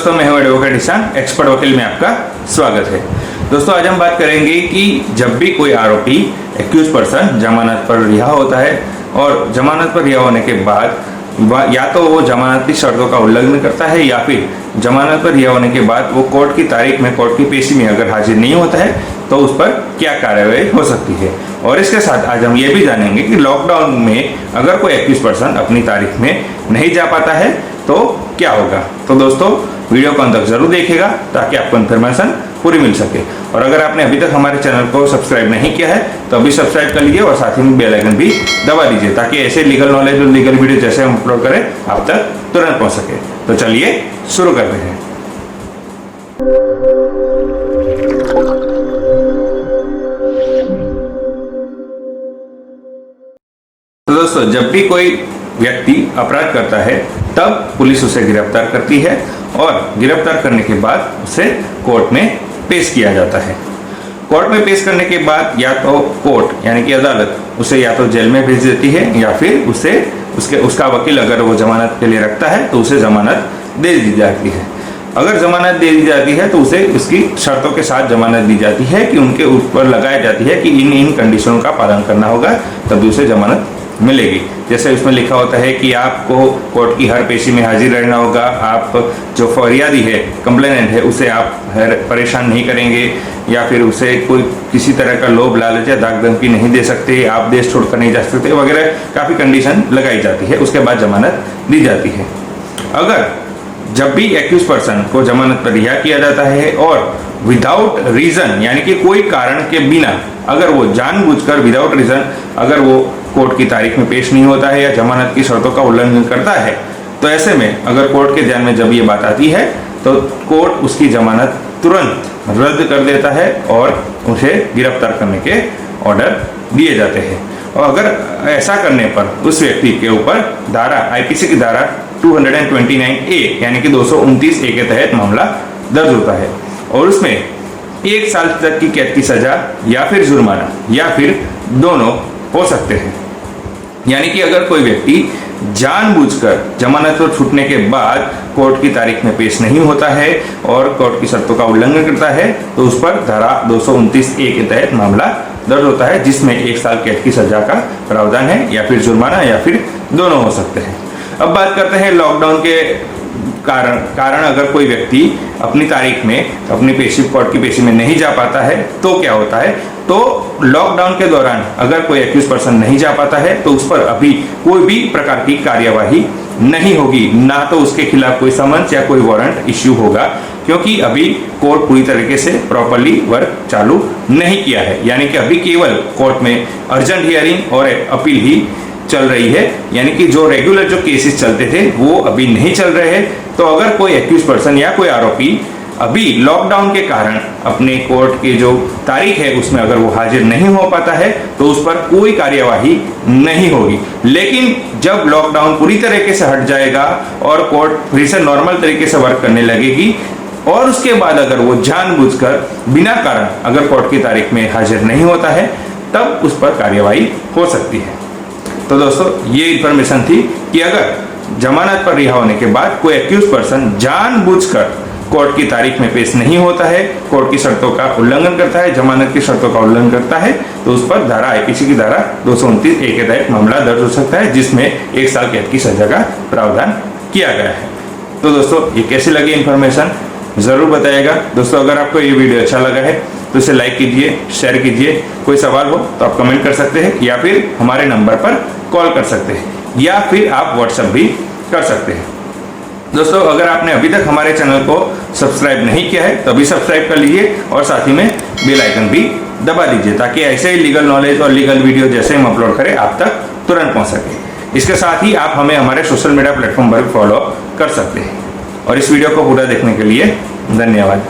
दोस्तों, मैं हूं एडवोकेट ईशान, एक्सपर्ट वकील में आपका स्वागत है। दोस्तों, आज हम बात करेंगे कि जब भी कोई आरोपी एक्यूज पर्सन जमानत पर रिहा होता है और जमानत पर रिहा होने के बाद या तो वो जमानत की शर्तों का उल्लंघन करता है या फिर जमानत पर रिहा होने के बाद वो कोर्ट की तारीख में, कोर्ट की पेशी में अगर हाजिर नहीं होता है तो उस पर क्या कार्रवाई हो सकती है। और इसके साथ आज हम ये भी जानेंगे कि लॉकडाउन में अगर कोई एक्यूज पर्सन अपनी तारीख में नहीं जा पाता है तो क्या होगा। तो दोस्तों, वीडियो को अंत तक जरूर देखिएगा ताकि आपको इन्फॉर्मेशन पूरी मिल सके। और अगर आपने अभी तक हमारे चैनल को सब्सक्राइब नहीं किया है तो अभी सब्सक्राइब कर लीजिए और साथ ही में बेल आइकन भी दबा दीजिए ताकि ऐसे लीगल नॉलेज और लीगल वीडियो जैसे हम अपलोड करें आप तक तुरंत पहुंच सके। तो चलिए शुरू करते हैं। तो दोस्तों, जब भी कोई व्यक्ति अपराध करता है तब पुलिस उसे गिरफ्तार करती है और गिरफ्तार करने के बाद उसे कोर्ट में पेश किया जाता है। कोर्ट में पेश करने के बाद या तो कोर्ट यानी कि अदालत उसे या तो जेल में भेज देती है या फिर उसका वकील अगर वो जमानत के लिए रखता है तो उसे जमानत दे दी जाती है। अगर जमानत दे दी जाती है तो उसे उसकी शर्तों के साथ जमानत दी जाती है कि उनके ऊपर लगाई जाती है कि इन कंडीशनों का पालन करना होगा तभी उसे जमानत मिलेगी। जैसे उसमें लिखा होता है कि आपको कोर्ट की हर पेशी में हाजिर रहना होगा, आप जो फरियादी है, कंप्लेनेंट है, उसे आप परेशान नहीं करेंगे या फिर उसे कोई किसी तरह का लोभ लालच या दाग धमकी नहीं दे सकते, आप देश छोड़कर नहीं जा सकते वगैरह काफ़ी कंडीशन लगाई जाती है। उसके बाद जमानत दी जाती है। अगर जब भी एक्यूज पर्सन को जमानत पर रिहा किया जाता है और विदाउट रीजन यानी कि कोई कारण के बिना अगर वो जानबूझकर विदाउट रीजन अगर वो कोर्ट की तारीख में पेश नहीं होता है या जमानत की शर्तों का उल्लंघन करता है तो ऐसे में अगर कोर्ट के ध्यान में जब ये बात आती है तो कोर्ट उसकी जमानत तुरंत रद्द कर देता है और उसे गिरफ्तार करने के ऑर्डर दिए जाते हैं। और अगर ऐसा करने पर उस व्यक्ति के ऊपर धारा आईपीसी की धारा 229A यानी कि 229A के तहत मामला दर्ज होता है और उसमें 1 साल तक की कैद की सजा या फिर जुर्माना या फिर दोनों हो सकते हैं। यानी कि अगर कोई व्यक्ति जानबूझकर जमानत पर छूटने के बाद कोर्ट की तारीख में पेश नहीं होता है और कोर्ट की शर्तों का उल्लंघन करता है तो उस पर धारा 229A के तहत मामला दर्ज होता है जिसमें 1 साल कैद की सजा का प्रावधान है या फिर जुर्माना या फिर दोनों हो सकते हैं। अब बात करते हैं लॉकडाउन के कारण अगर कोई व्यक्ति अपनी तारीख में अपनी पेशी कोर्ट की पेशी में नहीं जा पाता है तो क्या होता है। तो लॉकडाउन के दौरान अगर कोई एक्यूज पर्सन नहीं जा पाता है तो उस पर अभी कोई भी प्रकार की कार्यवाही नहीं होगी, ना तो उसके खिलाफ कोई समन्स या कोई वारंट इश्यू होगा क्योंकि अभी कोर्ट पूरी तरीके से प्रॉपरली वर्क चालू नहीं किया है। यानी कि अभी केवल कोर्ट में अर्जेंट हियरिंग और अपील ही चल रही है, यानी कि जो रेगुलर जो केसेस चलते थे वो अभी नहीं चल रहे हैं। तो अगर कोई एक्यूज पर्सन या कोई आरोपी अभी लॉकडाउन के कारण अपने कोर्ट की जो तारीख है उसमें अगर वो हाजिर नहीं हो पाता है तो उस पर कोई कार्यवाही नहीं होगी। लेकिन जब लॉकडाउन पूरी तरीके से हट जाएगा और कोर्ट फिर से नॉर्मल तरीके से वर्क करने लगेगी और उसके बाद अगर वो जानबूझकर बिना कारण अगर कोर्ट की तारीख में हाजिर नहीं होता है तब उस पर कार्यवाही हो सकती है। तो दोस्तों, ये इन्फॉर्मेशन थी कि अगर जमानत पर रिहा होने के बाद कोई एक्यूज पर्सन जानबूझकर कोर्ट की तारीख में पेश नहीं होता है, कोर्ट की शर्तों का उल्लंघन करता है, जमानत की शर्तों का उल्लंघन करता है तो उस पर धारा आईपीसी की धारा 229A के तहत मामला दर्ज हो सकता है जिसमें 1 साल कैद की सजा का प्रावधान किया गया है। तो दोस्तों, ये कैसी लगी इन्फॉर्मेशन जरूर बताइएगा। दोस्तों, अगर आपको ये वीडियो अच्छा लगा है तो इसे लाइक कीजिए, शेयर कीजिए। कोई सवाल हो तो आप कमेंट कर सकते हैं या फिर हमारे नंबर पर कॉल कर सकते हैं या फिर आप व्हाट्सएप भी कर सकते हैं। दोस्तों, अगर आपने अभी तक हमारे चैनल को सब्सक्राइब नहीं किया है तो अभी सब्सक्राइब कर लीजिए और साथ ही में बेल आइकन भी दबा दीजिए ताकि ऐसे ही लीगल नॉलेज और लीगल वीडियो जैसे हम अपलोड करें आप तक तुरंत पहुंच सके। इसके साथ ही आप हमें हमारे सोशल मीडिया प्लेटफॉर्म पर फॉलो कर सकते हैं। और इस वीडियो को पूरा देखने के लिए धन्यवाद।